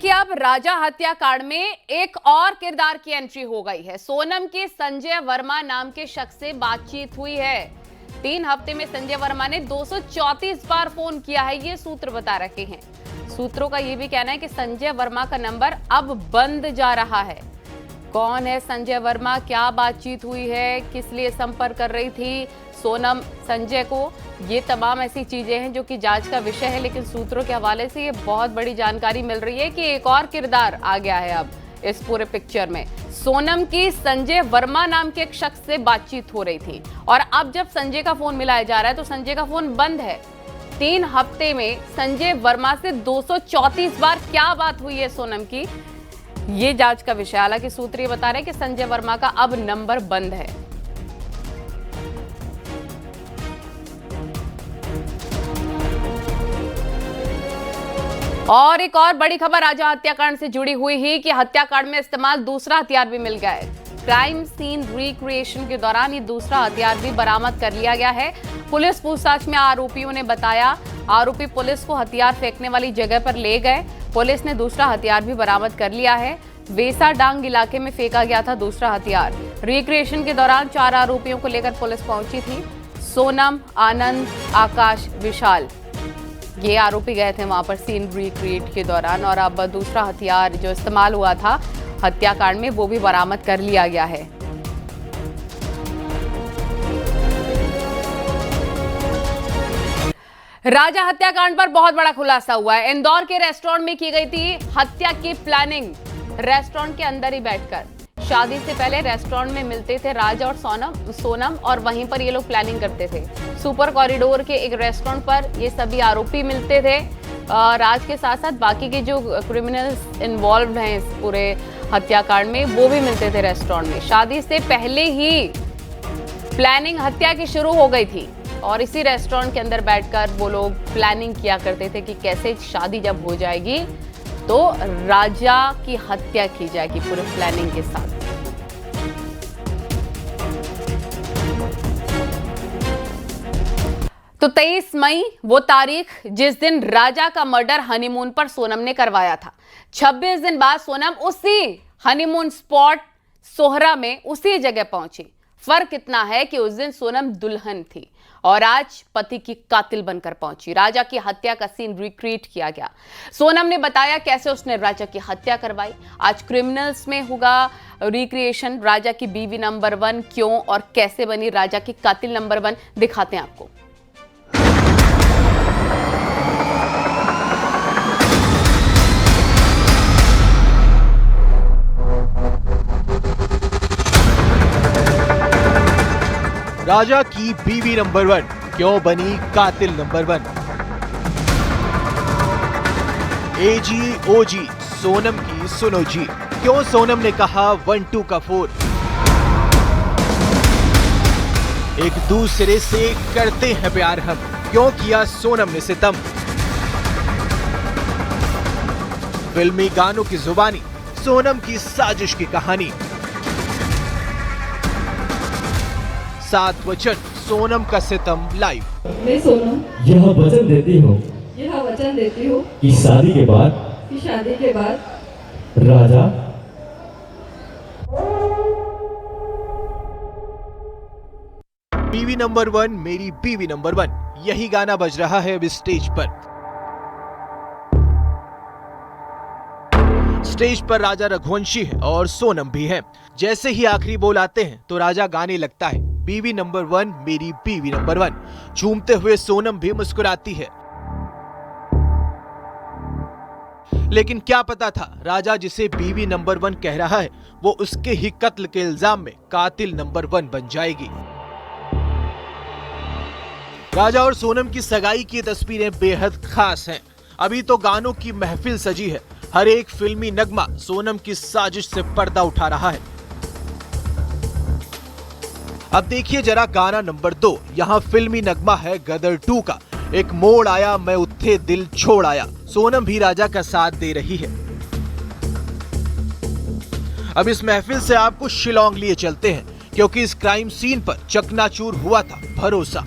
देखिए, अब राजा हत्याकांड में एक और किरदार की एंट्री हो गई है। सोनम की संजय वर्मा नाम के शख्स से बातचीत हुई है। 3 हफ्ते में संजय वर्मा ने 234 बार फोन किया है, ये सूत्र बता रहे हैं। सूत्रों का यह भी कहना है कि संजय वर्मा का नंबर अब बंद जा रहा है। कौन है संजय वर्मा, क्या बातचीत हुई है, किस लिए संपर्क कर रही थी सोनम संजय को, ये तमाम ऐसी चीजें हैं जो कि जांच का विषय है। लेकिन सूत्रों के हवाले से ये बहुत बड़ी जानकारी मिल रही है कि एक और किरदार आ गया है अब इस पूरे पिक्चर में। सोनम की संजय वर्मा नाम के एक शख्स से बातचीत हो रही थी और अब जब संजय का फोन मिलाया जा रहा है तो संजय का फोन बंद है। 3 हफ्ते में संजय वर्मा से 234 बार क्या बात हुई है सोनम की, ये जांच का विषय। हालांकि सूत्र ये बता रहे हैं कि संजय वर्मा का अब नंबर बंद है। और एक और बड़ी खबर राजा हत्याकांड से जुड़ी हुई है कि हत्याकांड में इस्तेमाल दूसरा हथियार भी मिल गया है। क्राइम सीन रिक्रिएशन के दौरान ये दूसरा हथियार भी बरामद कर लिया गया है। पुलिस पूछताछ में आरोपियों ने बताया, आरोपी पुलिस को हथियार फेंकने वाली जगह पर ले गए। पुलिस ने दूसरा हथियार भी बरामद कर लिया है। वेसा डांग इलाके में फेंका गया था दूसरा हथियार। रिक्रिएशन के दौरान 4 आरोपियों को लेकर पुलिस पहुंची थी। सोनम, आनंद, आकाश, विशाल, ये आरोपी गए थे वहां पर सीन रिक्रिएट के दौरान। और अब दूसरा हथियार जो इस्तेमाल हुआ था हत्याकांड में वो भी बरामद कर लिया गया है। राजा हत्याकांड पर बहुत बड़ा खुलासा हुआ है। इंदौर के रेस्टोरेंट में की गई थी हत्या की प्लानिंग। रेस्टोरेंट के अंदर ही बैठकर शादी से पहले रेस्टोरेंट में मिलते थे राजा और सोनम और वहीं पर ये लोग प्लानिंग करते थे। सुपर कॉरिडोर के एक रेस्टोरेंट पर ये सभी आरोपी मिलते थे। राज के साथ साथ बाकी के जो क्रिमिनल्स इन्वॉल्व हैं इस पूरे हत्याकांड में वो भी मिलते थे रेस्टोरेंट में। शादी से पहले ही प्लानिंग हत्या की शुरू हो गई थी और इसी रेस्टोरेंट के अंदर बैठकर वो लोग प्लानिंग किया करते थे कि कैसे शादी जब हो जाएगी तो राजा की हत्या की जाएगी पूरे प्लानिंग के साथ। तो 23 मई वो तारीख जिस दिन राजा का मर्डर हनीमून पर सोनम ने करवाया था। 26 दिन बाद सोनम उसी हनीमून स्पॉट सोहरा में उसी जगह पहुंची। फर्क इतना है कि उस दिन सोनम दुल्हन थी और आज पति की कातिल बनकर पहुंची। राजा की हत्या का सीन रिक्रिएट किया गया। सोनम ने बताया कैसे उसने राजा की हत्या करवाई। आज क्रिमिनल्स में होगा रिक्रिएशन। राजा की बीवी नंबर 1 क्यों और कैसे बनी राजा की कातिल नंबर 1, दिखाते हैं आपको। राजा की बीवी नंबर 1 क्यों बनी कातिल नंबर 1। एजी ओजी सोनम की सुनो जी, क्यों सोनम ने कहा 1-2 का 4। एक दूसरे से करते हैं प्यार हम, क्यों किया सोनम ने सितम। फिल्मी गानों की जुबानी, सोनम की साजिश की कहानी। 7 वचन, सोनम का सितम लाइव। मैं सोनम यह वचन देती हूँ कि शादी के बाद राजा बीवी नंबर 1 मेरी बीवी नंबर 1, यही गाना बज रहा है अब स्टेज पर। स्टेज पर राजा रघुवंशी है और सोनम भी है। जैसे ही आखिरी बोल आते हैं तो राजा गाने लगता है बीवी नंबर 1 मेरी बीवी नंबर 1। झूमते हुए सोनम भी मुस्कुराती है। लेकिन क्या पता था राजा जिसे बीवी नंबर 1 कह रहा है वो उसके ही कत्ल के इल्जाम में कातिल नंबर 1 बन जाएगी। राजा और सोनम की सगाई की तस्वीरें बेहद खास हैं। अभी तो गानों की महफिल सजी है। हर एक फिल्मी नगमा सोनम की साजिश से पर्दा उठा रहा है। अब देखिए जरा गाना नंबर 2। यहाँ फिल्मी नगमा है गदर 2 का। एक मोड़ आया मैं उत्थे दिल छोड़ आया। सोनम भी राजा का साथ दे रही है। अब इस महफिल से आपको शिलोंग लिए चलते हैं क्योंकि इस क्राइम सीन पर चकनाचूर हुआ था भरोसा।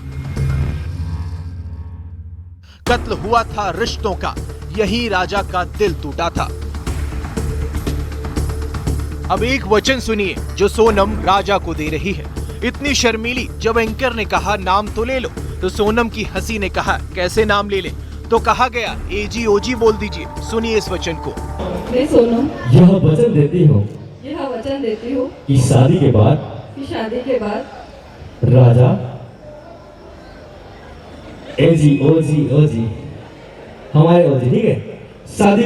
कत्ल हुआ था रिश्तों का, यही राजा का दिल टूटा था। अब एक वचन सुनिए जो सोनम राजा को दे रही है। इतनी शर्मीली, जब एंकर ने कहा नाम तो ले लो, तो सोनम की हंसी ने कहा कैसे नाम ले ले, तो कहा गया एजी ओजी बोल दीजिए। सुनिए इस वचन को। मैं सोनम यह वचन देती हूँ यह वचन देती हूँ कि शादी के बाद राजा एजी ओजी ओजी हमारे ओजी, ठीक है। शादी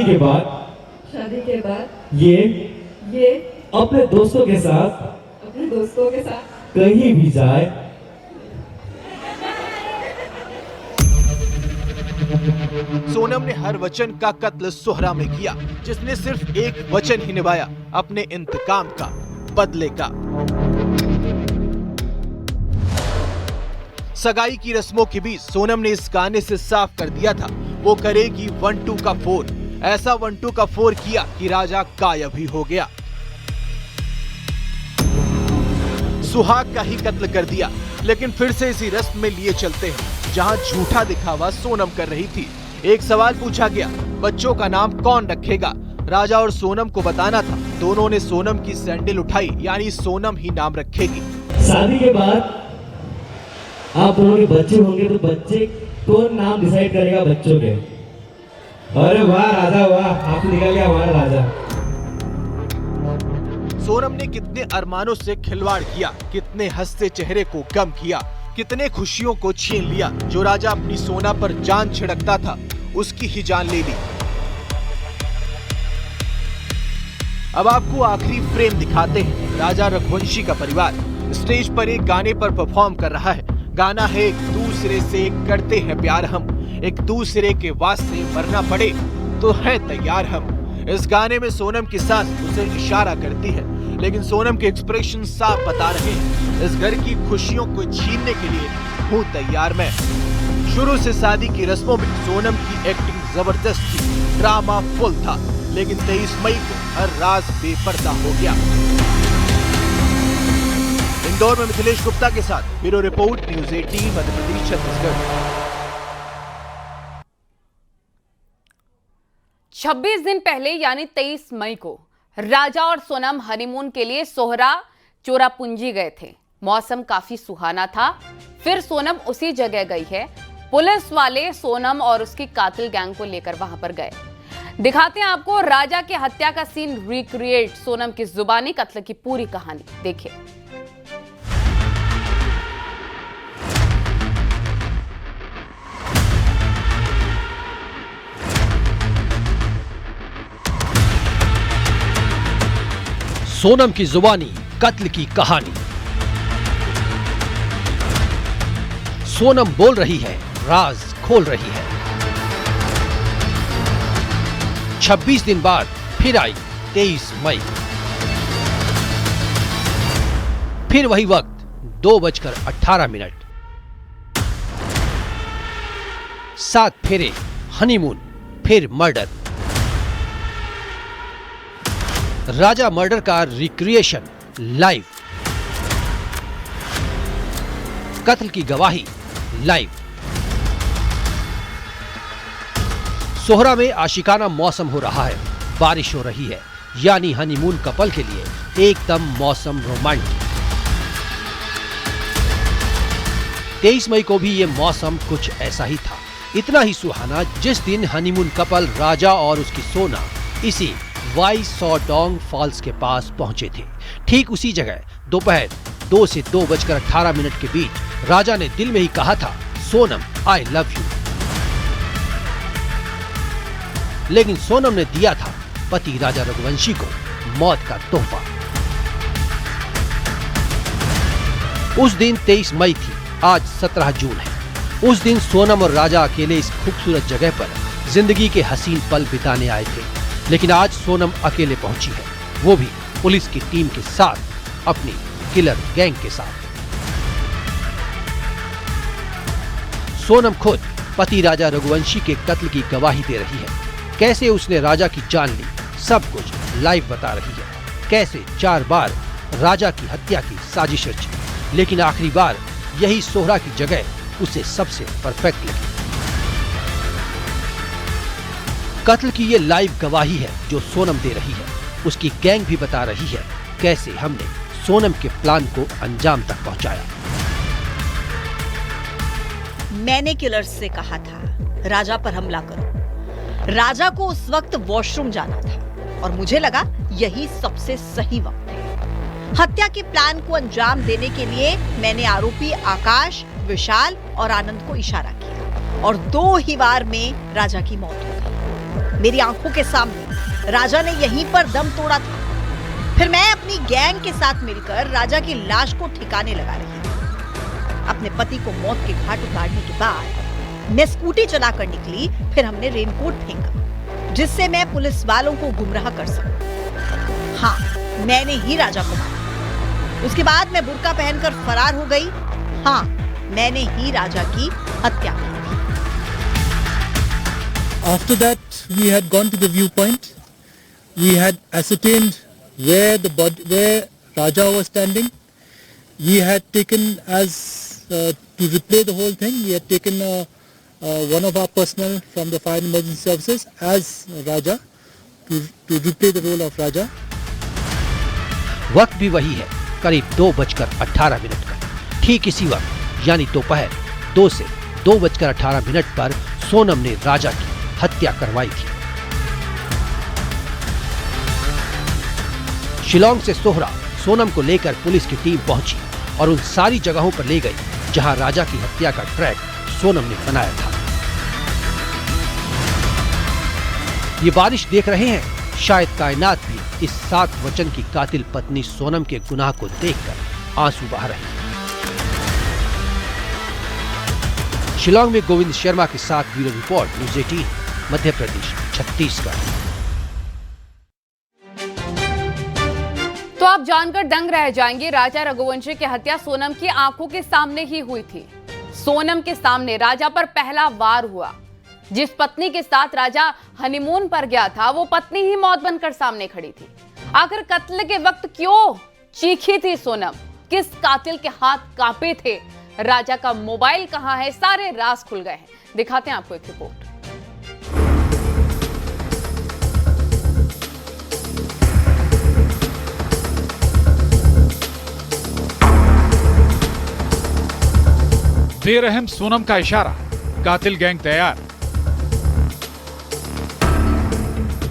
के बाद ये अपने दोस्तों के साथ कहीं भी जाए सोनम ने हर वचन का कत्ल सोहरा में किया, जिसने सिर्फ एक वचन ही निभाया, अपने इंतकाम का, बदले का। सगाई की रस्मों के बीच सोनम ने इस गाने से साफ कर दिया था वो करेगी 1-2 का 4। ऐसा 1-2 का 4 किया कि राजा गायब ही हो गया। सुहाग का ही कत्ल कर दिया। लेकिन फिर से इसी रस्म में लिए चलते हैं जहां झूठा दिखावा सोनम कर रही थी। एक सवाल पूछा गया, बच्चों का नाम कौन रखेगा? राजा और सोनम को बताना था। दोनों ने सोनम की सैंडल उठाई, यानी सोनम ही नाम रखेगी। शादी के बाद आप दोनों के बच्चे होंगे तो बच्चे कौन नाम डिसाइड करेगा बच्चों के? अरे वाह राजा वाह, आप निकल गया हमारा राजा। सोनम ने कितने अरमानों से खिलवाड़ किया, कितने हंसते चेहरे को गम किया, कितने खुशियों को छीन लिया। जो राजा अपनी सोना पर जान छिड़कता था उसकी ही जान ले ली। अब आपको आखिरी फ्रेम दिखाते हैं। राजा रघुवंशी का परिवार स्टेज पर एक गाने पर परफॉर्म कर रहा है। गाना है एक दूसरे से करते हैं प्यार हम, एक दूसरे के वास्ते मरना पड़े तो है तैयार हम। इस गाने में सोनम की सास उसे इशारा करती है, लेकिन सोनम के एक्सप्रेशन साफ बता रहे हैं इस घर की खुशियों को छीनने के लिए हूँ तैयार मैं। शुरू से शादी की रस्मों में सोनम की एक्टिंग जबरदस्त थी, ड्रामा फुल था, लेकिन 23 मई को हर राज बेपर्दा हो गया। इंदौर में मिथिलेश गुप्ता के साथ bureau report, news 18 Madhya Pradesh Chhattisgarh. 26 दिन पहले यानी 23 मई को राजा और सोनम हनीमून के लिए सोहरा चोरापुंजी गए थे। मौसम काफी सुहाना था। फिर सोनम उसी जगह गई है। पुलिस वाले सोनम और उसकी कातिल गैंग को लेकर वहां पर गए। दिखाते हैं आपको राजा की हत्या का सीन रिक्रिएट, सोनम की जुबानी कत्ल की पूरी कहानी देखिए। सोनम की जुबानी कत्ल की कहानी। सोनम बोल रही है, राज खोल रही है। 26 दिन बाद फिर आई 23 मई। फिर वही वक्त 2:18। 7 फेरे, हनीमून, फिर मर्डर। राजा मर्डर का रिक्रिएशन लाइव। कत्ल की गवाही लाइव। सोहरा में आशिकाना मौसम हो रहा है, बारिश हो रही है, यानी हनीमून कपल के लिए एकदम मौसम रोमांटिक। 23 मई को भी ये मौसम कुछ ऐसा ही था, इतना ही सुहाना जिस दिन हनीमून कपल राजा और उसकी सोना इसी वाई सॉडोंग फॉल्स के पास पहुंचे थे। ठीक उसी जगह दोपहर 2 से 2:18 के बीच राजा ने दिल में ही कहा था, सोनम आई लव यू। लेकिन सोनम ने दिया था पति राजा रघुवंशी को मौत का तोहफा। उस दिन 23 मई थी, आज 17 जून है। उस दिन सोनम और राजा अकेले इस खूबसूरत जगह पर जिंदगी के हसीन पल बिताने आए थे। लेकिन आज सोनम अकेले पहुंची है, वो भी पुलिस की टीम के साथ, अपनी किलर गैंग के साथ। सोनम खुद पति राजा रघुवंशी के कत्ल की गवाही दे रही है। कैसे उसने राजा की जान ली, सब कुछ लाइव बता रही है। कैसे 4 बार राजा की हत्या की साजिश रची, लेकिन आखिरी बार यही सोहरा की जगह उसे सबसे परफेक्ट लगी। कत्ल की ये लाइव गवाही है जो सोनम दे रही है। उसकी गैंग भी बता रही है कैसे हमने सोनम के प्लान को अंजाम तक पहुंचाया। मैंने किलर्स से कहा था राजा पर हमला करो। राजा को उस वक्त वॉशरूम जाना था और मुझे लगा यही सबसे सही वक्त है। हत्या के प्लान को अंजाम देने के लिए मैंने आरोपी आकाश, विशाल और आनंद को इशारा किया और 2 ही वार में राजा की मौत हो गई। मेरी आंखों के सामने राजा ने यहीं पर दम तोड़ा था। फिर मैं अपनी गैंग के साथ मिलकर राजा की लाश को ठिकाने लगा रही थी। अपने पति को मौत के घाट उतारने के बाद मैं स्कूटी चलाकर निकली। फिर हमने रेनकोट फेंका जिससे मैं पुलिस वालों को गुमराह कर सकूं। हाँ, मैंने ही राजा को मारा। उसके बाद मैं बुर्का पहनकर फरार हो गई। हाँ, मैंने ही राजा की हत्या की। After that, we had gone to the viewpoint. We had ascertained where Raja was standing. We had taken to replay the whole thing. We had taken one of our personnel from the fire and emergency services as Raja to replay the role of Raja. वक्त भी वही है, करीब 2:18 का। ठीक इसी वक्त यानी दोपहर 2 से 2:18 पर सोनम ने राजा की हत्या करवाई थी। शिलोंग से सोहरा सोनम को लेकर पुलिस की टीम पहुंची और उन सारी जगहों पर ले गई जहां राजा की हत्या का ट्रैक सोनम ने बनाया था। ये बारिश देख रहे हैं, शायद कायनात भी इस 7 वचन की कातिल पत्नी सोनम के गुनाह को देखकर आंसू बहा रही है। शिलोंग में गोविंद शर्मा के साथ bureau report, news 18, Madhya Pradesh, Chhattisgarh. तो आप जानकर दंग रह जाएंगे, राजा रघुवंशी की हत्या सोनम की आंखों के सामने ही हुई थी। सोनम के सामने राजा पर पहला वार हुआ। जिस पत्नी के साथ राजा हनीमून पर गया था, वो पत्नी ही मौत बनकर सामने खड़ी थी। आखिर कत्ल के वक्त क्यों चीखी थी सोनम? किस कातिल के हाथ कांपे थे? राजा का मोबाइल कहां है? सारे राज खुल गए हैं। दिखाते हैं आपको एक रिपोर्ट। बेरहम सोनम का इशारा, कातिल गैंग तैयार।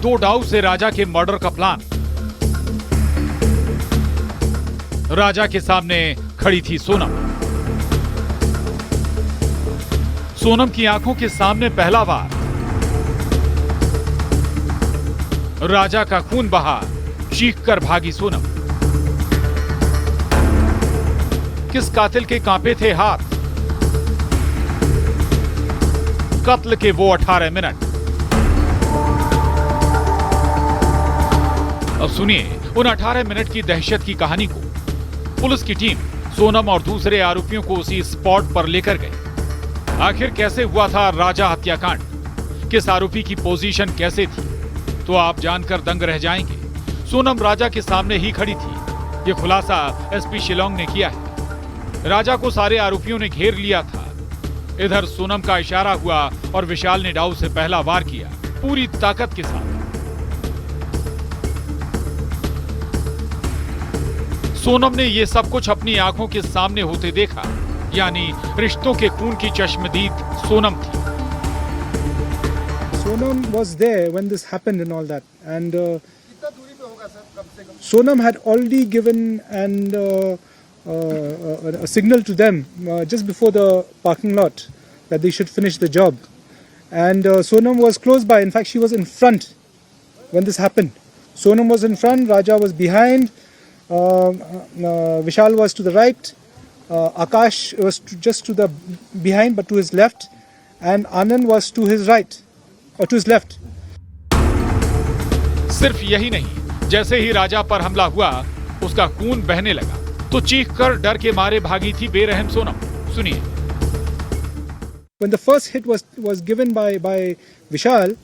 2 डाउ से राजा के मर्डर का प्लान। राजा के सामने खड़ी थी सोनम। सोनम की आंखों के सामने पहला वार। राजा का खून बहा, चीख कर भागी सोनम। किस कातिल के कांपे थे हाथ? कत्ल के वो 18 मिनट। अब सुनिए उन 18 मिनट की दहशत की कहानी को। पुलिस की टीम सोनम और दूसरे आरोपियों को उसी स्पॉट पर लेकर गई। आखिर कैसे हुआ था राजा हत्याकांड? किस आरोपी की पोजीशन कैसे थी? तो आप जानकर दंग रह जाएंगे। सोनम राजा के सामने ही खड़ी थी। ये खुलासा एसपी शिलोंग ने किया है। राजा को सारे आरोपियों ने घेर लिया था। इधर सोनम का इशारा हुआ और विशाल ने डाउ से पहला वार किया, पूरी ताकत के साथ। सोनम ने यह सब कुछ अपनी आंखों के सामने होते देखा, यानी रिश्तों के खून की चश्मदीद सोनम थी। Sonam was there when this happened and all that, and Sonam had already given a signal to them just before the parking lot that they should finish the job, and Sonam was close by. In fact, she was in front when this happened. Sonam was in front, Raja was behind, Vishal was to the right, Akash was just to the behind but to his left, and Anand was to his right or to his left. सिर्फ यही नहीं, जैसे ही राजा पर हमला हुआ उसका खून बहने लगा तो चीखकर डर के मारे भागी थी बेरहम सोनम। सुनिए। When the first hit was given by Vishal,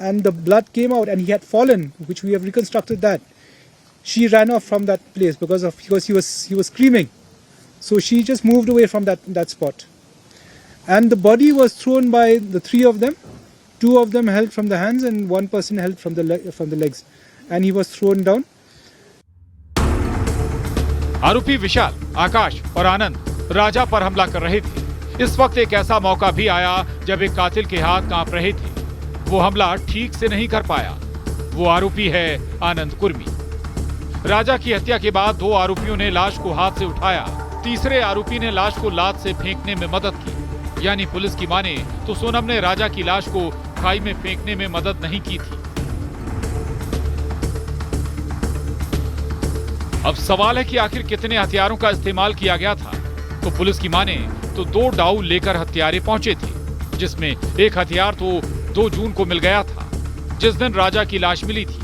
and the blood came out and he had fallen, which we have reconstructed that, she ran off from that place because he was screaming. So she just moved away from that spot. And the body was thrown by the 3 of them two of them held from the hands and one person held from the legs, and he was thrown down. आरोपी विशाल, आकाश और आनंद राजा पर हमला कर रहे थे। इस वक्त एक ऐसा मौका भी आया जब एक कातिल के हाथ कांप रहे थे। वो हमला ठीक से नहीं कर पाया। वो आरोपी है आनंद कुर्मी। राजा की हत्या के बाद 2 आरोपियों ने लाश को हाथ से उठाया। तीसरे आरोपी ने लाश को लात से फेंकने में मदद की। यानी पुलिस की माने तो सोनम ने राजा की लाश को खाई में फेंकने में मदद नहीं की थी। अब सवाल है कि आखिर कितने हथियारों का इस्तेमाल किया गया था। तो पुलिस की माने तो 2 डाऊ लेकर हत्यारे पहुंचे थे, जिसमें एक हथियार तो 2 जून को मिल गया था, जिस दिन राजा की लाश मिली थी,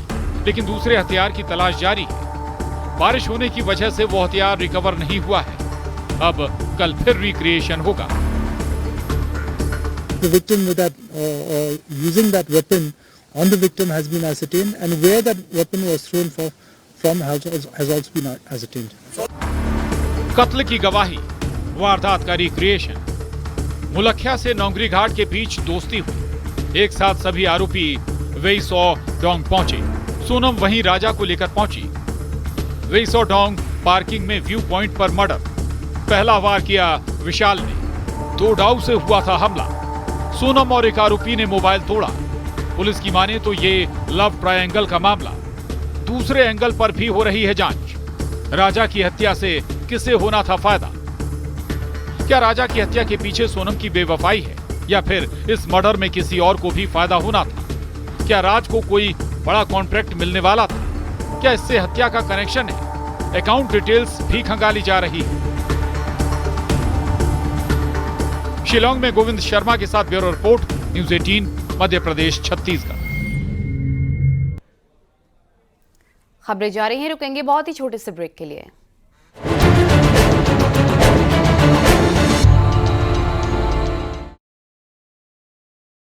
लेकिन दूसरे हथियार की तलाश जारी है। बारिश होने की वजह से वो हथियार रिकवर नहीं हुआ है। अब कल फिर रिक्रिएशन होगा। The victim with that using that weapon on the victim has been ascertained, and where that weapon was thrown from has also been ascertained. कत्ल की गवाही, वारदात का रिक्रिएशन। मुलखिया से नौंगरी घाट के बीच दोस्ती हुई। एक साथ सभी आरोपी वेइसो डोंग पहुंचे। सोनम वहीं राजा को लेकर पहुंची। वेइसो डोंग पार्किंग में व्यू पॉइंट पर मर्डर। पहला वार किया विशाल ने। 2 डाऊ से हुआ था हमला। सोनम और एक आरोपी ने मोबाइल तोड़ा। पुलिस की माने तो ये लव ट्रायंगल का मामला। दूसरे एंगल पर भी हो रही है जांच। राजा की हत्या से किसे होना था फायदा? क्या राजा की हत्या के पीछे सोनम की बेवफाई है, या फिर इस मर्डर में किसी और को भी फायदा होना था? क्या राज को कोई बड़ा कॉन्ट्रैक्ट मिलने वाला था? क्या इससे हत्या का कनेक्शन है? अकाउंट डिटेल्स भी खंगाली जा रही है। शिलांग में गोविंद शर्मा के साथ bureau report, news 18, Madhya Pradesh, Chhattisgarh. खबरें जा रही हैं, रुकेंगे बहुत ही छोटे से ब्रेक के लिए।